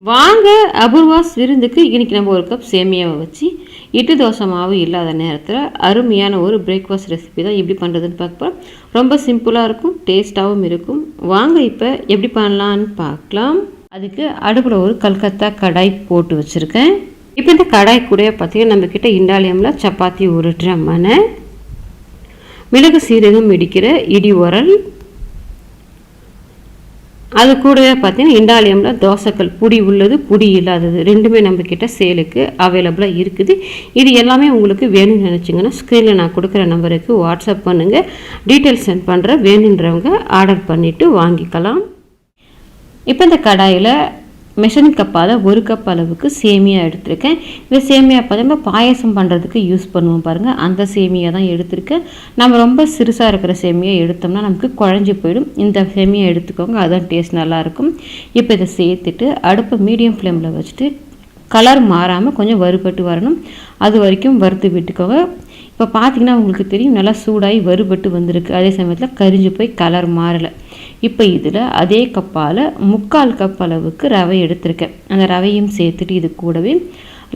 வாங்க அபூர்வாஸ் விருந்துக்கு இன்றைக்கி நம்ம ஒரு கப் சேமியாவை வச்சு இட்லி தோசை மாவு இல்லாத நேரத்தில் அருமையான ஒரு பிரேக்ஃபாஸ்ட் ரெசிபி தான் எப்படி பண்ணுறதுன்னு பார்க்க. ரொம்ப சிம்பிளாக இருக்கும், டேஸ்ட்டாகவும் இருக்கும். வாங்க இப்போ எப்படி பண்ணலான்னு பார்க்கலாம். அதுக்கு அடுப்பில் ஒரு கல்கத்தா கடாய் போட்டு வச்சுருக்கேன். இப்போ இந்த கடாய் கூட பார்த்திங்கன்னா நம்மக்கிட்ட இண்டாலியமில் சப்பாத்தி உருட்டுற மனை, மிளகு சீரகம் இடிக்கிற இடி உரல், அது கூடவே பார்த்தீங்கன்னா இண்டாலியமில் தோசைக்கல் புடி உள்ளது புடி இல்லாதது ரெண்டுமே நம்மக்கிட்ட சேலுக்கு அவைலபிளாக இருக்குது. இது எல்லாமே உங்களுக்கு வேணும்னு நினச்சிங்கன்னா ஸ்க்ரீனில் நான் கொடுக்குற நம்பருக்கு வாட்ஸ்அப் பண்ணுங்கள். டீட்டெயில்ஸ் சென்ட் பண்ணுறேன். வேணுன்றவங்க ஆர்டர் பண்ணிவிட்டு வாங்கிக்கலாம். இப்போ இந்த கடாயில் மெஷரிங் கப்பால் ஒரு கப் அளவுக்கு சேமியா எடுத்திருக்கேன். இந்த சேமியா பார்த்தீங்கன்னா பாயசம் பண்ணுறதுக்கு யூஸ் பண்ணுவோம் பாருங்கள், அந்த சேமியா தான் எடுத்திருக்கேன். நம்ம ரொம்ப சிறுசாக இருக்கிற சேமியா எடுத்தோம்னா நமக்கு குழஞ்சி போயிடும். இந்த சேமியா எடுத்துக்கோங்க, அதுதான் டேஸ்ட் நல்லாயிருக்கும். இப்போ இதை சேர்த்துட்டு அடுப்பை மீடியம் ஃப்ளேமில் வச்சுட்டு கலர் மாறாமல் கொஞ்சம் வறுபட்டு வரணும், அது வரைக்கும் வறுத்து விட்டுக்கோங்க. இப்போ பார்த்திங்கன்னா உங்களுக்கு தெரியும் நல்லா சூடாகி வறுபட்டு வந்திருக்கு. அதே சமயத்தில் கரிஞ்சு போய் கலர் மாறலை. இப்போ இதில் அதே கப்பால் 3/4 கப் அளவுக்கு ரவை எடுத்திருக்கேன். அந்த ரவையும் சேர்த்துட்டு இது கூடவே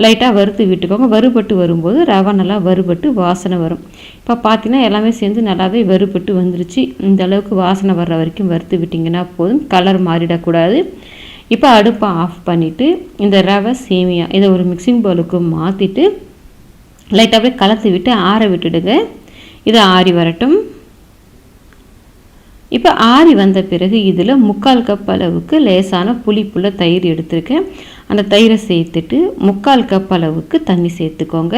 லைட்டாக வறுத்து விட்டுக்கோங்க. வறுபட்டு வரும்போது ரவை நல்லா வறுபட்டு வாசனை வரும். இப்போ பார்த்தீங்கன்னா எல்லாமே சேர்ந்து நல்லாவே வறுபட்டு வந்துருச்சு. இந்த அளவுக்கு வாசனை வர்ற வரைக்கும் வறுத்து விட்டிங்கன்னா போதும், கலர் மாறிடக்கூடாது. இப்போ அடுப்பை ஆஃப் பண்ணிவிட்டு இந்த ரவை சேமியா இதை ஒரு மிக்சிங் பவுலுக்கு மாற்றிட்டு லைட்டாக அப்படியே கலந்து விட்டு ஆற விட்டுடுங்க. இது ஆறி வரட்டும். இப்போ ஆறி வந்த பிறகு இதில் 3/4 கப் அளவுக்கு லேசான புளிப்புள்ள தயிர் எடுத்திருக்கேன். அந்த தயிரை சேர்த்துட்டு 3/4 கப் அளவுக்கு தண்ணி சேர்த்துக்கோங்க.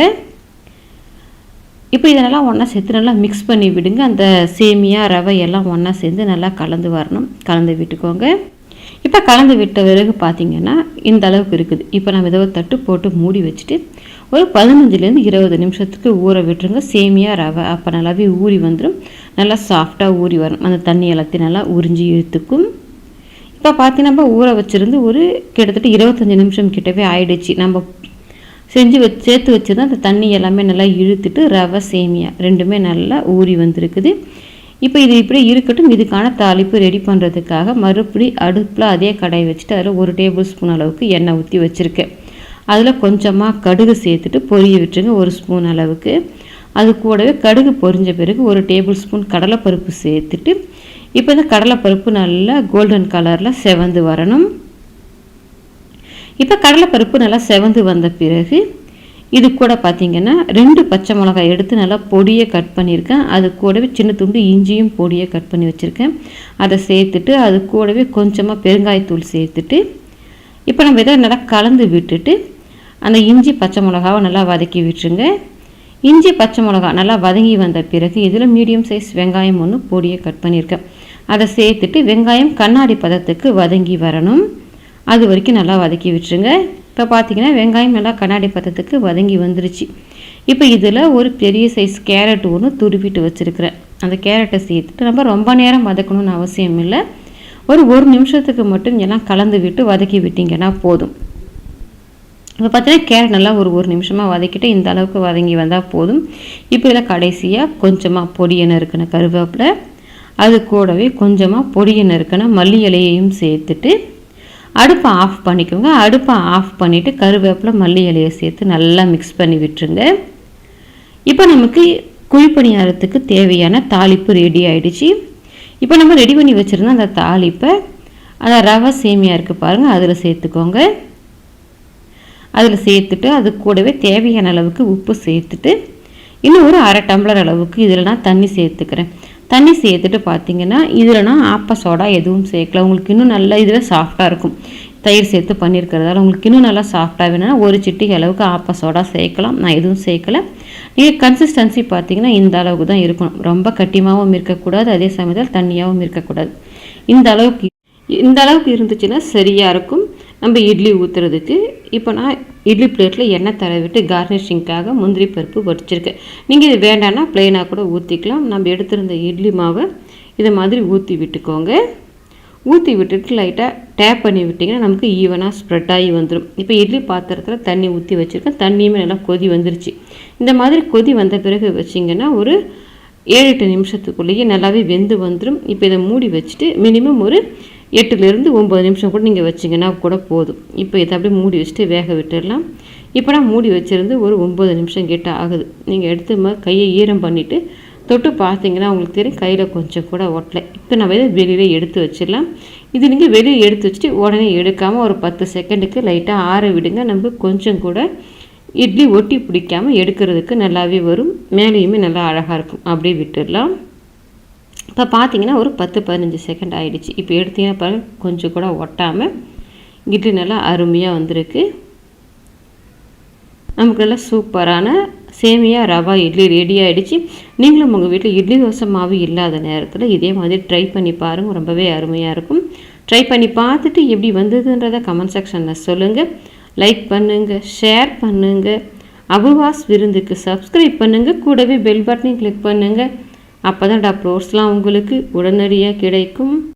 இப்போ இதெல்லாம் ஒன்றா சேர்த்து நல்லா மிக்ஸ் பண்ணி விடுங்க. அந்த சேமியா ரவை எல்லாம் ஒன்றா சேர்ந்து நல்லா கலந்து வரணும். கலந்து விட்டுக்கோங்க. இப்போ கலந்து விட்ட பிறகு பார்த்திங்கன்னா இந்த அளவுக்கு இருக்குது. இப்போ நம்ம இதை தட்டு போட்டு மூடி வச்சுட்டு ஒரு 15லேருந்து 20 நிமிஷத்துக்கு ஊற விட்டுருங்க. சேமியா ரவை அப்போ நல்லாவே ஊறி வந்துடும். நல்லா சாஃப்டாக ஊறி வரும். அந்த தண்ணி எல்லாத்தையும் நல்லா உறிஞ்சி இழுத்துக்கும். இப்போ பார்த்தீங்கன்னா ஊற வச்சுருந்து ஒரு கிட்டத்தட்ட 25 நிமிஷம் கிட்டவே ஆயிடுச்சு. நம்ம சேர்த்து வச்சு தான் அந்த தண்ணி எல்லாமே நல்லா இழுத்துட்டு ரவை சேமியா ரெண்டுமே நல்லா ஊறி வந்திருக்குது. இப்போ இது இப்படி இருக்கட்டும். இதுக்கான தாளிப்பு ரெடி பண்ணுறதுக்காக மறுபடி அடுப்பில் அதே கடாய் வச்சுட்டு அதில் 1 டேபிள் ஸ்பூன் அளவுக்கு எண்ணெய் ஊற்றி வச்சுருக்கேன். அதில் கொஞ்சமாக கடுகு சேர்த்துட்டு பொரிய விட்டுருங்க, 1 ஸ்பூன் அளவுக்கு. அது கூடவே கடுகு பொரிஞ்ச பிறகு 1 டேபிள் ஸ்பூன் கடலைப்பருப்பு சேர்த்துட்டு இப்போ இந்த கடலைப்பருப்பு நல்லா கோல்டன் கலரில் செவந்து வரணும். இப்போ கடலைப்பருப்பு நல்லா செவந்து வந்த பிறகு இது கூட பார்த்திங்கன்னா 2 பச்சை மிளகாய் எடுத்து நல்லா பொடியை கட் பண்ணியிருக்கேன். அது கூடவே சின்ன துண்டு இஞ்சியும் பொடியை கட் பண்ணி வச்சுருக்கேன். அதை சேர்த்துட்டு அது கூடவே கொஞ்சமாக பெருங்காயத்தூள் சேர்த்துட்டு இப்போ நம்ம இதை நல்லா கலந்து விட்டுட்டு அந்த இஞ்சி பச்சை மிளகாவை நல்லா வதக்கி விட்டுருங்க. இஞ்சி பச்சை மிளகா நல்லா வதங்கி வந்த பிறகு இதில் மீடியம் சைஸ் வெங்காயம் ஒன்று பொடியை கட் பண்ணியிருக்கேன். அதை சேர்த்துட்டு வெங்காயம் கண்ணாடி பதத்துக்கு வதங்கி வரணும். அது வரைக்கும் நல்லா வதக்கி விட்டுருங்க. இப்போ பார்த்திங்கன்னா வெங்காயம் நல்லா கண்ணாடி பதத்துக்கு வதங்கி வந்துருச்சு. இப்போ இதில் ஒரு பெரிய சைஸ் கேரட் ஒன்று துருவிட்டு வச்சுருக்கிறேன். அந்த கேரட்டை சேர்த்துட்டு நம்ம ரொம்ப நேரம் வதக்கணும்னு அவசியம் இல்லை. ஒரு நிமிஷத்துக்கு மட்டும் எல்லாம் கலந்து விட்டு வதக்கி விட்டிங்கன்னா போதும். இப்போ பார்த்தீங்கன்னா கேரட் நல்லா ஒரு நிமிஷமாக வதக்கிட்டு இந்த அளவுக்கு வதங்கி வந்தால் போதும். இப்போ இதில் கடைசியாக கொஞ்சமாக பொடியை நறுக்கின கருவேப்பிலை, அது கூடவே கொஞ்சமாக பொடியை நறுக்கின மல்லி இலையையும் சேர்த்துட்டு அடுப்பை ஆஃப் பண்ணிக்கோங்க. அடுப்பை ஆஃப் பண்ணிவிட்டு கருவேப்பிலை மல்லி இலையை சேர்த்து நல்லா மிக்ஸ் பண்ணி விட்டுருங்க. இப்போ நமக்கு குழிப்பணியாரத்துக்கு தேவையான தாளிப்பு ரெடி ஆகிடுச்சு. இப்போ நம்ம ரெடி பண்ணி வச்சுருந்தோம் அந்த தாளிப்பை அந்த ரவை சேமியா இருக்குது பாருங்கள், அதில் சேர்த்துக்கோங்க. அதில் சேர்த்துட்டு அது கூடவே தேவையான அளவுக்கு உப்பு சேர்த்துட்டு இன்னும் ஒரு 1/2 டம்ளர் அளவுக்கு இதில் நான் தண்ணி சேர்த்துக்கிறேன். தண்ணி சேர்த்துட்டு பார்த்திங்கன்னா இதில் நான் ஆப்ப சோடா எதுவும் சேர்க்கல. உங்களுக்கு இன்னும் நல்லா இதில் சாஃப்டாக இருக்கும். தயிர் சேர்த்து பண்ணியிருக்கிறதால உங்களுக்கு இன்னும் நல்லா சாஃப்டாக வேணும்னா 1 சிட்டிகை அளவுக்கு ஆப்ப சோடா சேர்க்கலாம். நான் எதுவும் சேர்க்கலை. நீங்கள் கன்சிஸ்டன்சி பார்த்திங்கன்னா இந்த அளவுக்கு தான் இருக்கணும். ரொம்ப கட்டிமாகவும் இருக்கக்கூடாது, அதே சமயத்தில் தண்ணியாகவும் இருக்கக்கூடாது. இந்த அளவுக்கு இருந்துச்சுன்னா சரியாக இருக்கும் நம்ம இட்லி ஊற்றுறதுக்கு. இப்போ நான் இட்லி பிளேட்டில் எண்ணெய் தடவிட்டு கார்னிஷிங்காக முந்திரி பருப்பு வடிச்சிருக்கேன். நீங்கள் இது வேண்டான்னா ப்ளைனாக கூட ஊற்றிக்கலாம். நம்ம எடுத்துருந்த இட்லி மாவை இதை மாதிரி ஊற்றி விட்டுக்கோங்க. ஊற்றி விட்டுட்டு லைட்டாக டேப் பண்ணி விட்டிங்கன்னா நமக்கு ஈவனாக ஸ்ப்ரெட் ஆகி வந்துடும். இப்போ இட்லி பாத்திரத்தில் தண்ணி ஊற்றி வச்சுருக்கேன். தண்ணியுமே நல்லா கொதி வந்துருச்சு. இந்த மாதிரி கொதி வந்த பிறகு வச்சிங்கன்னா ஒரு 7-8 நிமிஷத்துக்குள்ளேயே நல்லாவே வெந்து வந்துடும். இப்போ இதை மூடி வச்சுட்டு மினிமம் ஒரு 8லேருந்து 9 நிமிஷம் கூட நீங்கள் வச்சிங்கன்னா கூட போதும். இப்போ இதை அப்படியே மூடி வச்சுட்டு வேக விட்டுடலாம். இப்போ நான் மூடி வச்சுருந்து ஒரு 9 நிமிஷம் கிட்ட ஆகுது. நீங்கள் எடுத்து கையை ஈரம் பண்ணிவிட்டு தொட்டு பார்த்தீங்கன்னா உங்களுக்கு தெரியும் கையில் கொஞ்சம் கூட ஒட்டலை. இப்போ நம்ம இதை வெளியில் எடுத்து வச்சிடலாம். இது நீங்கள் வெளியே எடுத்து வச்சுட்டு உடனே எடுக்காமல் ஒரு 10 செகண்டுக்கு லைட்டாக ஆற விடுங்க. நம்ம கொஞ்சம் கூட இட்லி ஒட்டி பிடிக்காமல் எடுக்கிறதுக்கு நல்லாவே வரும். மேலேயுமே நல்லா அழகாக இருக்கும். அப்படியே விட்டுடலாம். இப்போ பார்த்தீங்கன்னா ஒரு 10-15 செகண்ட் ஆகிடுச்சு. இப்போ எடுத்தீங்கன்னா பாருங்கள் கொஞ்சம் கூட ஒட்டாமல் இட்லி நல்லா அருமையாக வந்திருக்கு. நமக்கு நல்லா சூப்பரான சேமியா ரவா இட்லி ரெடி ஆகிடுச்சு. நீங்களும் உங்கள் வீட்டில் இட்லி தோசை மாவு இல்லாத நேரத்தில் இதே மாதிரி ட்ரை பண்ணி பாருங்கள். ரொம்பவே அருமையாக இருக்கும். ட்ரை பண்ணி பார்த்துட்டு எப்படி வந்ததுன்றதை கமெண்ட் செக்ஷனில் சொல்லுங்கள். லைக் பண்ணுங்கள், ஷேர் பண்ணுங்கள், அபுவாஸ் விருந்துக்கு சப்ஸ்கிரைப் பண்ணுங்கள், கூடவே பெல் பட்டனையும் கிளிக் பண்ணுங்கள். அப்போ தான் அப்லோட்ஸ்லாம் உங்களுக்கு உடனடியாக கிடைக்கும்.